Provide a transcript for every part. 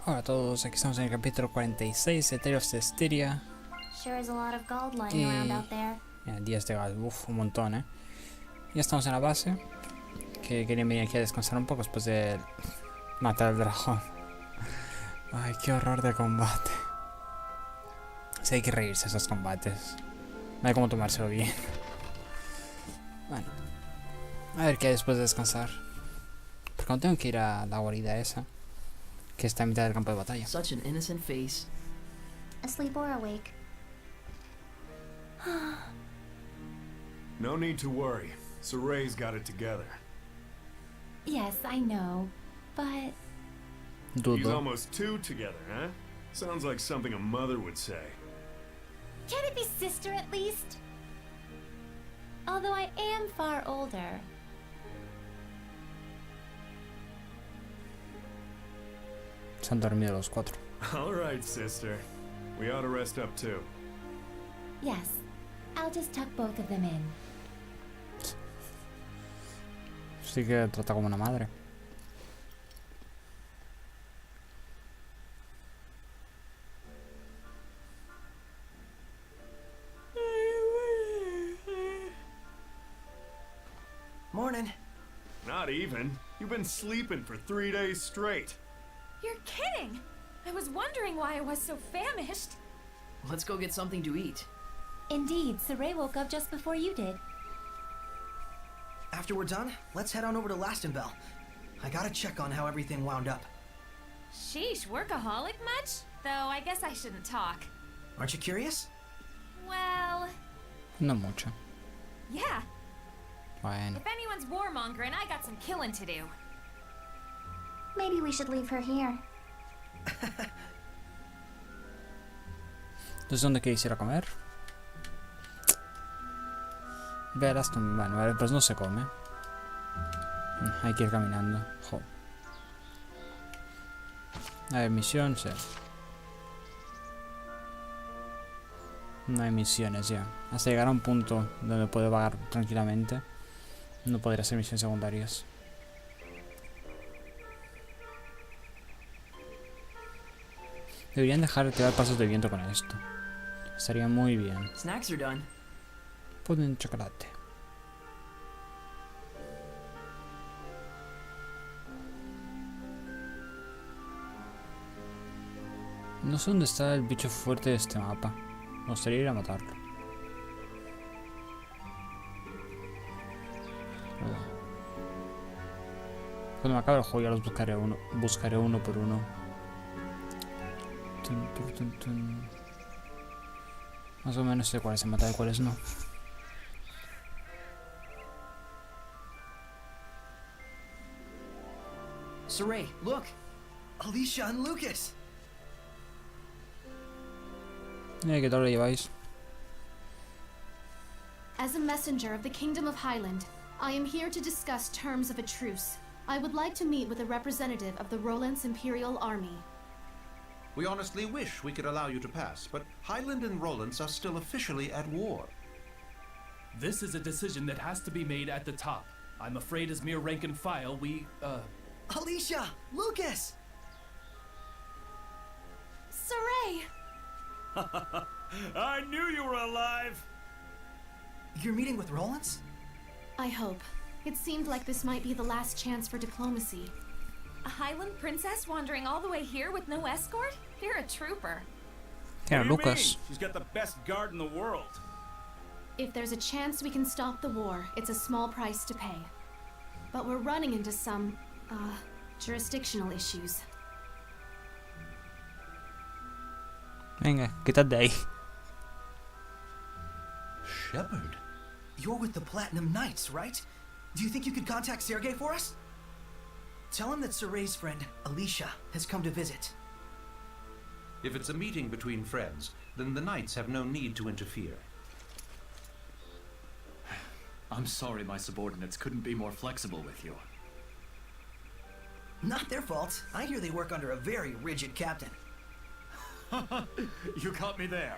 Hola a todos, aquí estamos en el capítulo 46 de Tale of Zestiria. Sure is a lot of gold lying around out there. 10 de gas, uff, un montón, Ya estamos en la base, que quería venir aquí a descansar un poco después de matar al dragón. Ay, qué horror de combate. Sí, hay que reírse esos combates. No hay como tomárselo bien. Bueno, a ver qué hay después de descansar. Porque no tengo que ir a la guarida esa, que está en mitad del campo de batalla. Such an innocent face. Asleep or awake. No need to worry. Saray's got it together. Yes, I know, but He's Dudo. almost two together, huh? Sounds like something a mother would say. can't it be sister at least? Although I am far older. Se han dormido los cuatro. All right, sister. We ought to rest up too. Yes, I'll just tuck both of them in. Sí que trata como una madre. Morning. Not even. You've been sleeping for 3 days straight. You're kidding! I was wondering why I was so famished. Let's go get something to eat. Indeed, Saray woke up just before you did. After we're done, let's head on over to Lastenbell. I gotta check on how everything wound up. Sheesh, workaholic much? Though I guess I shouldn't talk. Aren't you curious? Well, No mucho. yeah. Bueno. If anyone's warmongering, I got some killing to do. Maybe we should leave her here. Entonces, ¿dónde queréis ir a comer? Verás tú. Bueno, vale, pues no se come. Hay que ir caminando. Jo. A ver, misión, sí. No hay misiones ya. Hasta llegar a un punto donde puedo vagar tranquilamente, no podría hacer misiones secundarias. Deberían dejar de tirar pasos de viento con esto. Estaría muy bien. Snacks are done. Ponen chocolate. No sé dónde está el bicho fuerte de este mapa. Me gustaría ir a matarlo. Cuando me acabe el juego ya los buscaré uno por uno. Tun, tun, tun, tun. Más o menos sé cuáles se matan y cuáles no. Saray, look! Alicia and Lucas! ¿Qué tal lo lleváis? As a messenger of the Kingdom of Highland, I am here to discuss terms of a truce. I would like to meet with a representative of the Roland's Imperial Army. We honestly wish we could allow you to pass, but Highland and Rollins are still officially at war. This is a decision that has to be made at the top. I'm afraid as mere rank and file, Alicia! Lucas! Saray! I knew you were alive! You're meeting with Rollins? I hope. It seemed like this might be the last chance for diplomacy. A Highland princess wandering all the way here with no escort? You're a trooper. Yeah, What do you Lucas. mean? She's got the best guard in the world. If there's a chance we can stop the war, it's a small price to pay. But we're running into some, jurisdictional issues. Venga, quítate de ahí. Shepard? You're with the Platinum Knights, right? Do you think you could contact Sergei for us? Tell him that Saray's friend, Alicia, has come to visit. If it's a meeting between friends, then the Knights have no need to interfere. I'm sorry my subordinates couldn't be more flexible with you. Not their fault. I hear they work under a very rigid captain. You caught me there.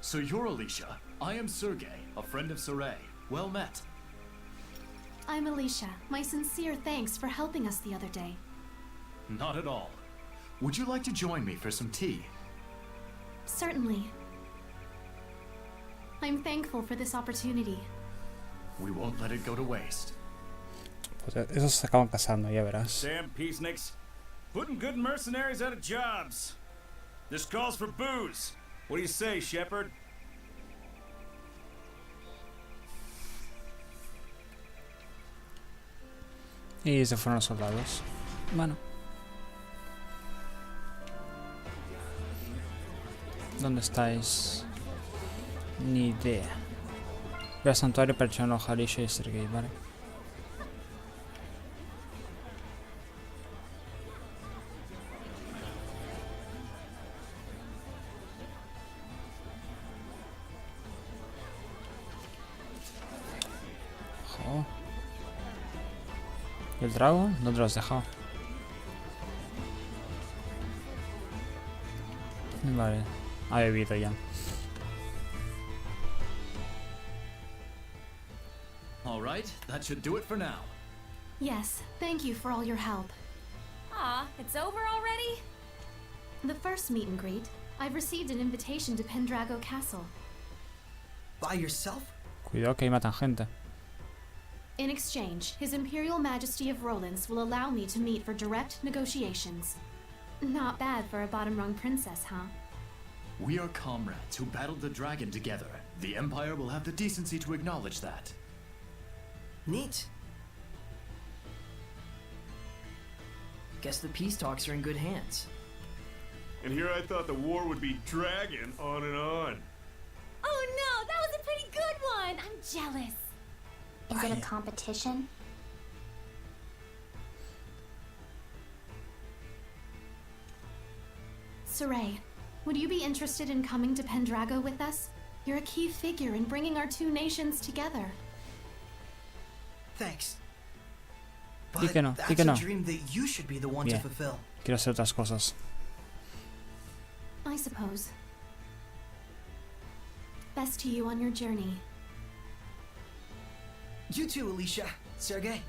So you're Alicia. I am Sergei, a friend of Saray. Well met. I'm Alicia. My sincere thanks for helping us the other day. Not at all. Would you like to join me for some tea? Certainly. I'm thankful for this opportunity. We won't let it go to waste. Pues esos se acaban casando, ya verás. Damn peaceniks. Putting good mercenaries out of jobs. This calls for booze. What do you say, Shepard? Y se fueron los soldados. Bueno. ¿Dónde estáis? Ni idea. Voy al santuario para echar un ojo a Alicia y Sergei, ¿vale? Jo. ¿Y el dragón? ¿Dónde lo has dejado? Vale. Ha bebido ya. All right, that should do it for now. Yes, thank you for all your help. Aw, it's over already? The first meet and greet, I've received an invitation to Pendrago Castle. By yourself? Cuidado que ahí matan gente. In exchange, His Imperial Majesty of Rollins will allow me to meet for direct negotiations. Not bad for a bottom-rung princess, huh? We are comrades who battled the dragon together. The Empire will have the decency to acknowledge that. Neat. Guess the peace talks are in good hands. And here I thought the war would be dragging on and on. Oh no, that was a pretty good one! I'm jealous. Is it a competition? Saray, would you be interested in coming to Pendrago with us? You're a key figure in bringing our two nations together. Thanks. Di que no, But di that's que a no. dream that you should be the one to Bien. fulfill. Quiero hacer otras cosas. I suppose. Best to you on your journey. You too, Alicia. Sergei.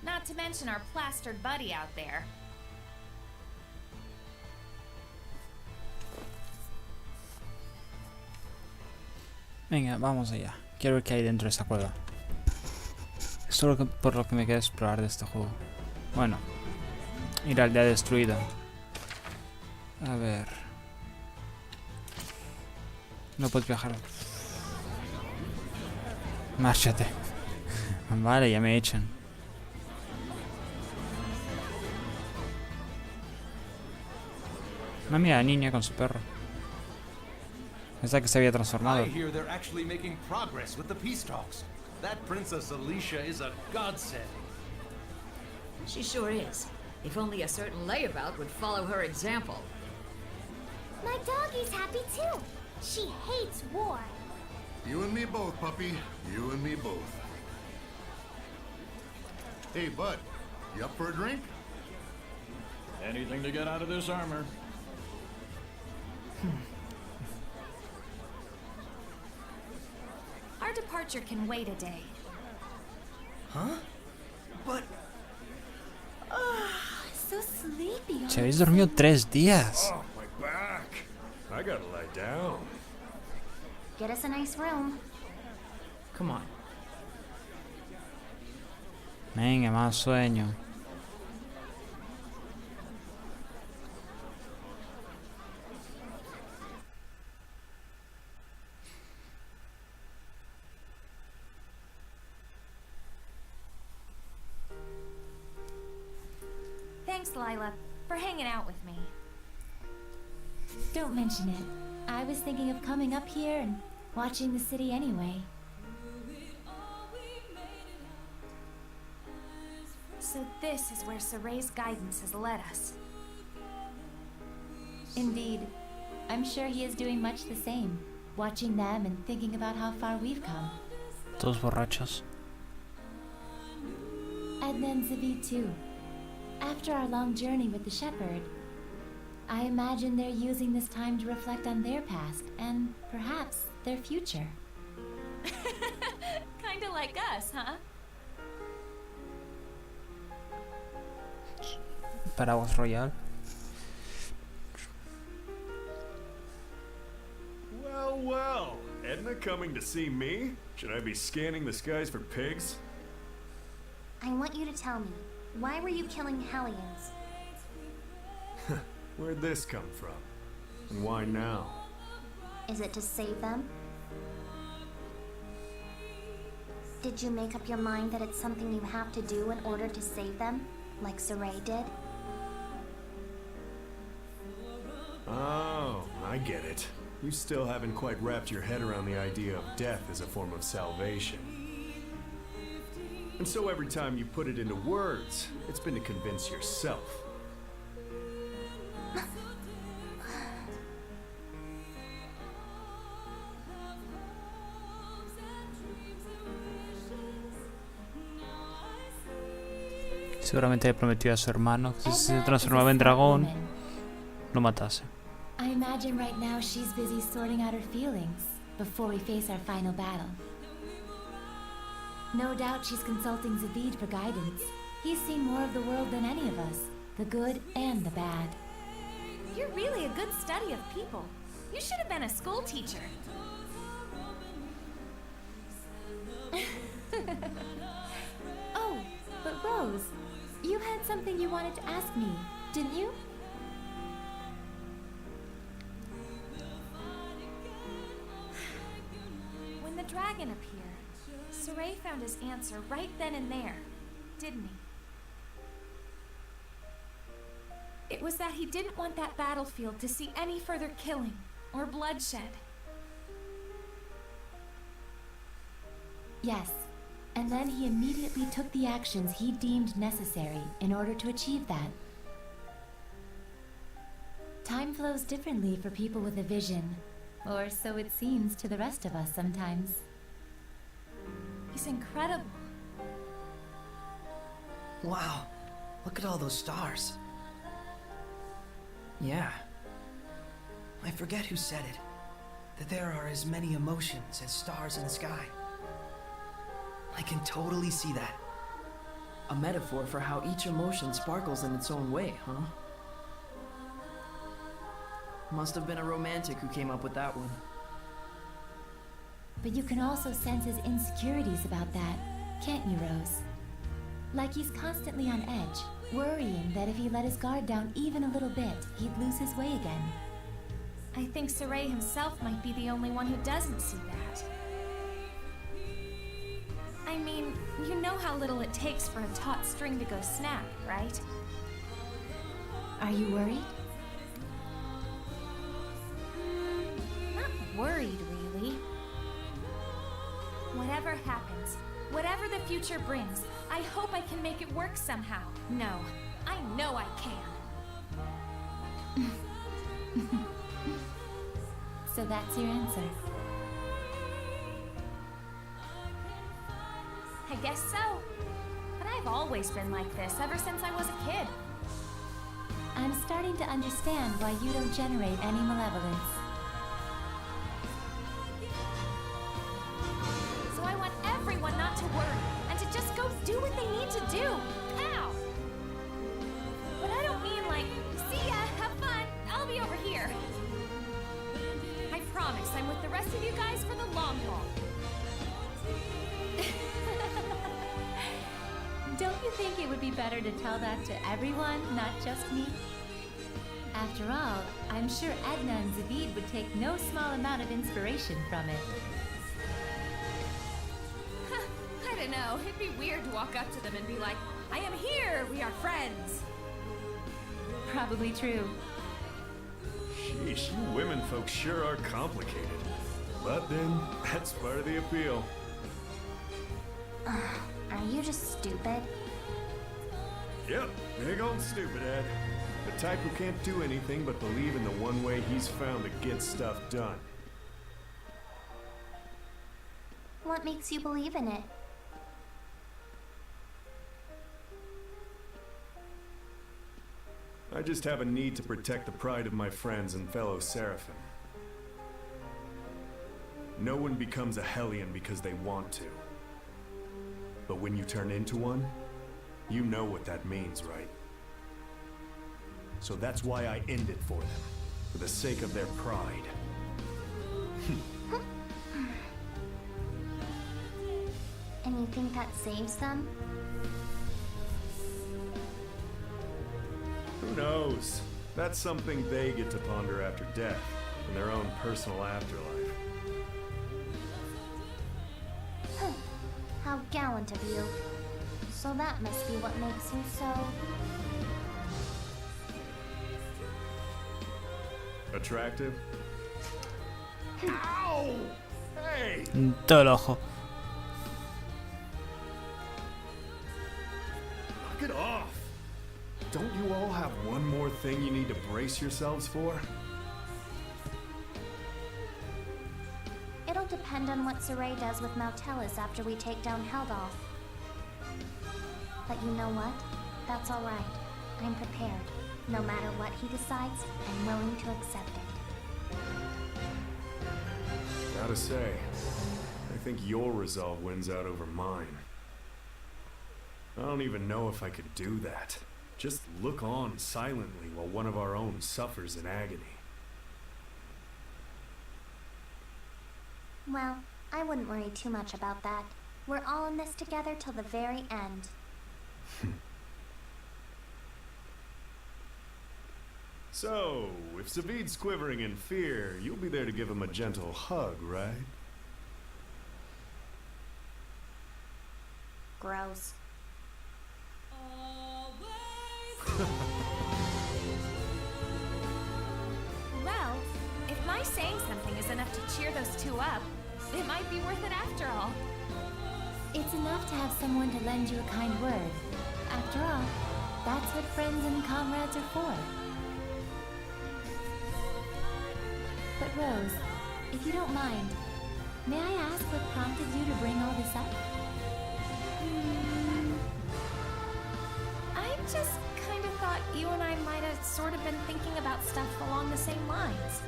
Not to mention our plastered buddy out there. Venga, vamos allá. Quiero ver qué hay dentro de esa cueva. Esto es por lo que me queda explorar de este juego. Bueno, ir al día destruido. A ver. No puedes viajar. Márchate. Vale, ya me echan. Una mía niña con su perro. Esa que se había transformado. I hear they're actually making progress with the peace talks. That Princess Alicia is a godsend. She sure is. If only a certain layabout would follow her example. My doggie's happy too. She hates war. You and me both, puppy. You and me both. Hey, bud. You up for a drink? Anything to get out of this armor. Our departure can wait a day. Huh? But So sleepy. Se habéis dormido 3 días. Oh, my back. I gotta lie down. Get us a nice room. come on. Venga, más sueño. Thanks, Lila, for hanging out with me. Don't mention it. I was thinking of coming up here and watching the city anyway. So this is where Saray's guidance has led us. Indeed. I'm sure he is doing much the same. Watching them and thinking about how far we've come. Todos borrachos. And then Zavi too. After our long journey with the shepherd, I imagine they're using this time to reflect on their past and perhaps their future. Kinda like us, huh? paraguas royal. Well, well. Edna coming to see me? Should I be scanning the skies for pigs? I want you to tell me, why were you killing Hellions? Where'd this come from? And why now? Is it to save them? Did you make up your mind that it's something you have to do in order to save them, like Saray did? Oh, I get it. You still haven't quite wrapped your head around the idea of death as a form of salvation. And so every time you put it into words, it's been to convince yourself. Seguramente le prometió a su hermano que si se transformaba en dragón, lo matase. I imagine right now she's busy sorting out her feelings before we face our final battle. No doubt she's consulting Zavid for guidance. He's seen more of the world than any of us, the good and the bad. You're really a good study of people. You should have been a school teacher. Oh, but Rose, you had something you wanted to ask me, didn't you? When the dragon appeared, Saray found his answer right then and there, didn't he? It was that he didn't want that battlefield to see any further killing or bloodshed. Yes, and then he immediately took the actions he deemed necessary in order to achieve that. Time flows differently for people with a vision, or so it seems to the rest of us sometimes. He's incredible. Wow, look at all those stars. Yeah. I forget who said it, that there are as many emotions as stars in the sky. I can totally see that. A metaphor for how each emotion sparkles in its own way, huh? Must have been a romantic who came up with that one. But you can also sense his insecurities about that, can't you, Rose? Like he's constantly on edge, worrying that if he let his guard down even a little bit, he'd lose his way again. I think Saray himself might be the only one who doesn't see that. I mean, you know how little it takes for a taut string to go snap, right? Are you worried? Not worried, really. Whatever happens, whatever the future brings, I hope I can make it work somehow. No, I know I can. So that's your answer. I guess so. But I've always been like this ever since I was a kid. I'm starting to understand why you don't generate any malevolence. So I want everyone not to worry and to just go do what they need to do. Ow! But I don't mean like, see ya, have fun, I'll be over here. I promise I'm with the rest of you guys for the long haul. Don't you think it would be better to tell that to everyone, not just me? After all, I'm sure Edna and Zavid would take no small amount of inspiration from it. I don't know, it'd be weird to walk up to them and be like, I am here, we are friends. Probably true. Sheesh, you women folks sure are complicated. But then, that's part of the appeal. Are you just stupid? Yep, big old stupid Ed. The type who can't do anything but believe in the one way he's found to get stuff done. What makes you believe in it? I just have a need to protect the pride of my friends and fellow Seraphim. No one becomes a Hellion because they want to. But when you turn into one, you know what that means, right? So that's why I end it for them. For the sake of their pride. And you think that saves them? Who knows? That's something they get to ponder after death, in their own personal afterlife. How gallant of you. So that must be what makes you so... attractive? Ow! Hey! Todo el ojo. Knock it off! Don't you all have one more thing you need to brace yourselves for? It'll depend on what Saray does with Mautelis after we take down Heldolf. But you know what? That's alright. I'm prepared. No matter what he decides, I'm willing to accept it. Gotta say, I think your resolve wins out over mine. I don't even know if I could do that. Just look on silently while one of our own suffers in agony. Well, I wouldn't worry too much about that. We're all in this together till the very end. So, if Savid's quivering in fear, you'll be there to give him a gentle hug, right? Gross. Well, if my saying something is enough to cheer those two up, it might be worth it after all. It's enough to have someone to lend you a kind word. After all, that's what friends and comrades are for. But Rose, if you don't mind, may I ask what prompted you to bring all this up? I just kind of thought you and I might have sort of been thinking about stuff along the same lines.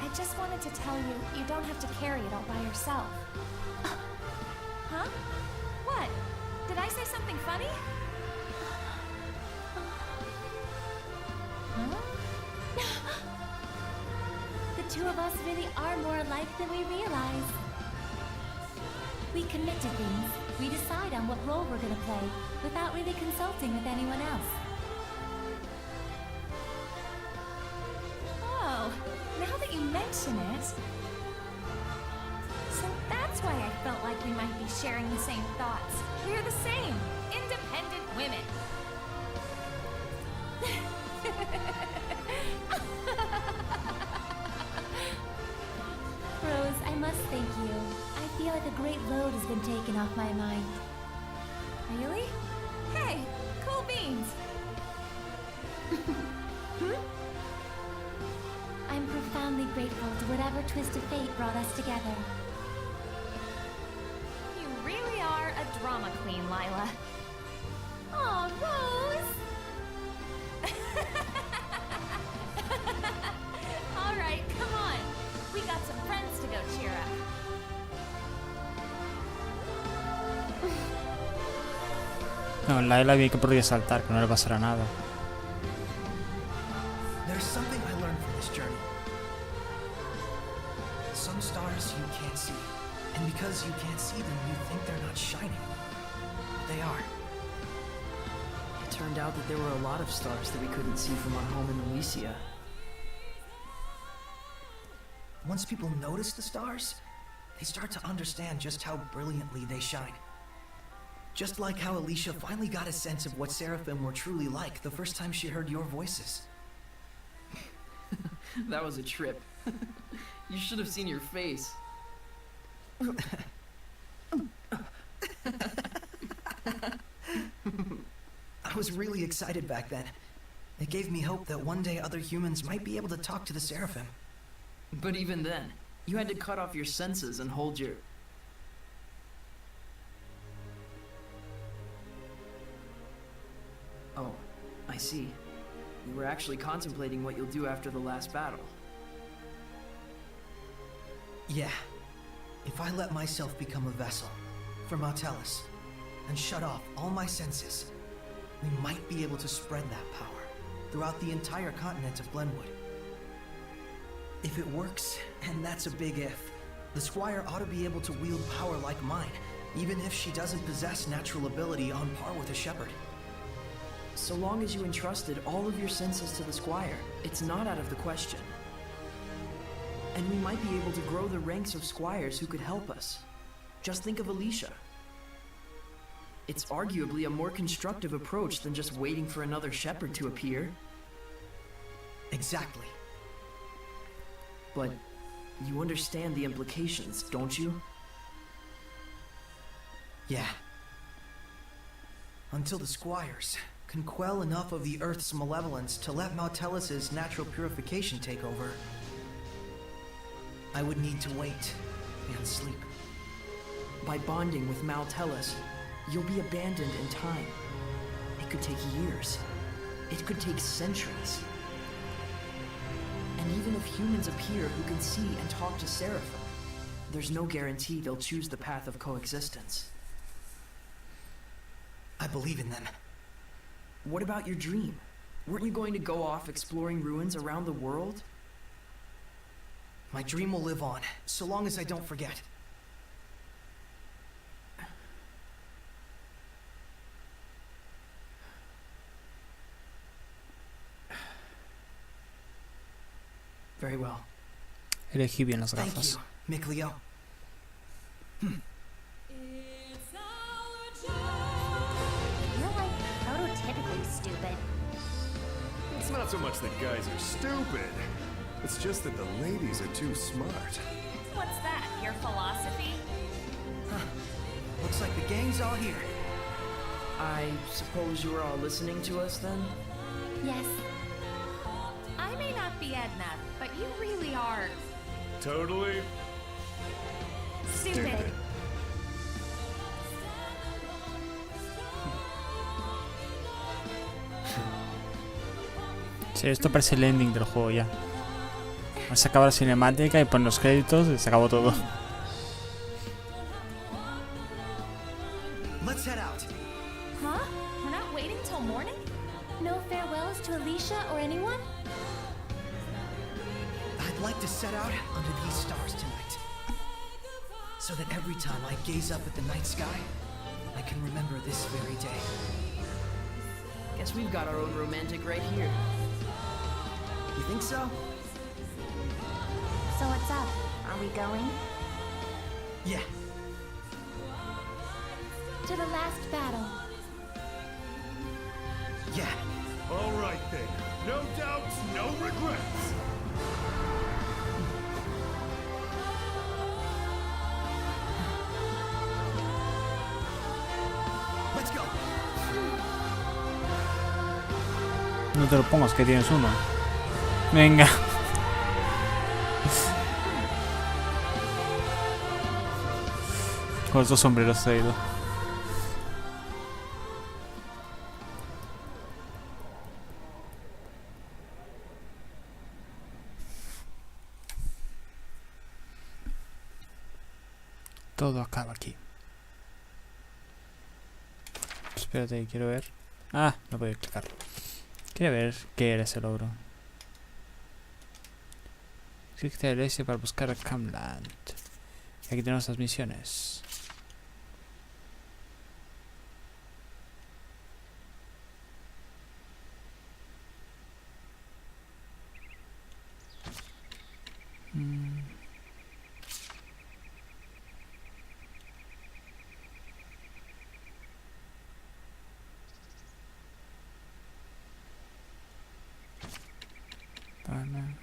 I just wanted to tell you, you don't have to carry it all by yourself. Huh? What? Did I say something funny? Huh? The two of us really are more alike than we realize. We commit to things, we decide on what role we're gonna play, without really consulting with anyone else. Oh, now that you mention it... So that's why I felt like we might be sharing the same thoughts. We're the same, independent women. Rose, I must thank you. I feel like a great load has been taken off my mind. Really? Hey, cool beans. I'm profoundly grateful to whatever twist of fate brought us together. You really are a drama queen, Lila. Aw, Rose! All right, come on. We got some friends to go cheer up. No, Layla vi que podía saltar, que no le pasará nada. There's something I learned from this journey. Some stars you can't see. And because you can't see them, you think they're not shining. They are. It turned out that there were a lot of stars that we couldn't see from our home in Elysia. Once people notice the stars, they start to understand just how brilliantly they shine. Just like how Alicia finally got a sense of what Seraphim were truly like the first time she heard your voices. That was a trip. You should have seen your face. I was really excited back then. It gave me hope that one day other humans might be able to talk to the Seraphim. But even then, you had to cut off your senses and hold your... Oh, I see. You were actually contemplating what you'll do after the last battle. Yeah. If I let myself become a vessel for Mautelis and shut off all my senses, we might be able to spread that power throughout the entire continent of Glenwood. If it works, and that's a big if, the Squire ought to be able to wield power like mine, even if she doesn't possess natural ability on par with a shepherd. So long as you entrusted all of your senses to the Squire, it's not out of the question. And we might be able to grow the ranks of squires who could help us. Just think of Alicia. It's arguably a more constructive approach than just waiting for another shepherd to appear. Exactly. But you understand the implications, don't you? Yeah. Until the Squires can quell enough of the Earth's malevolence to let Mautelis's natural purification take over, I would need to wait and sleep. By bonding with Mautelis, you'll be abandoned in time. It could take years. It could take centuries. And even if humans appear who can see and talk to Seraphim, there's no guarantee they'll choose the path of coexistence. I believe in them. What about your dream? Weren't you going to go off exploring ruins around the world? My dream will live on, so long as I don't forget. Very well. Elegí bien las Thank gafas. you, Mikleo. You're like prototypically stupid. It's not so much that guys are stupid. It's just that the ladies are too smart. What's that? Your philosophy? Looks like the gang's all here. I suppose you were all listening to us then? Yes. I may not be Edna, but you really are Totally stupid. Sí, esto parece el ending del juego ya. Se acaba la cinemática y pon los créditos y se acabó todo. Let's head out. Huh? We're not waiting till morning? No farewells to Alicia or anyone? I'd like to set out under these stars tonight, so that every time I gaze up at the night sky, I can remember this very day. Guess we've got our own romantic right here. You think so? So what's up? Are we going? Yeah. To the last battle. Yeah. All right then. No doubts, no regrets. Let's go. No te lo pongas que tienes uno. Venga. Con los dos sombreros he ido. Todo acaba aquí. Espérate, quiero ver. Ah, no puedo clicar. Quiero ver qué era ese logro. Clic de S para buscar a Camland. Y aquí tenemos las misiones. Vale.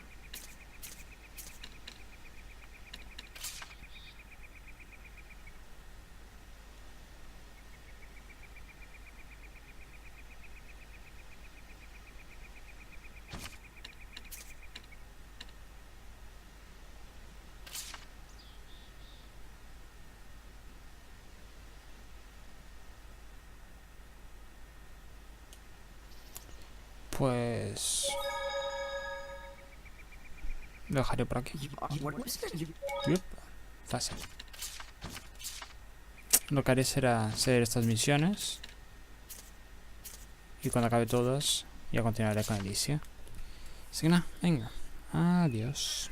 Pues lo dejaré por aquí. Yup. Fácil. Lo que haré será hacer estas misiones y cuando acabe todas Yo continuaré con Alicia. Así que nada, venga. Adiós.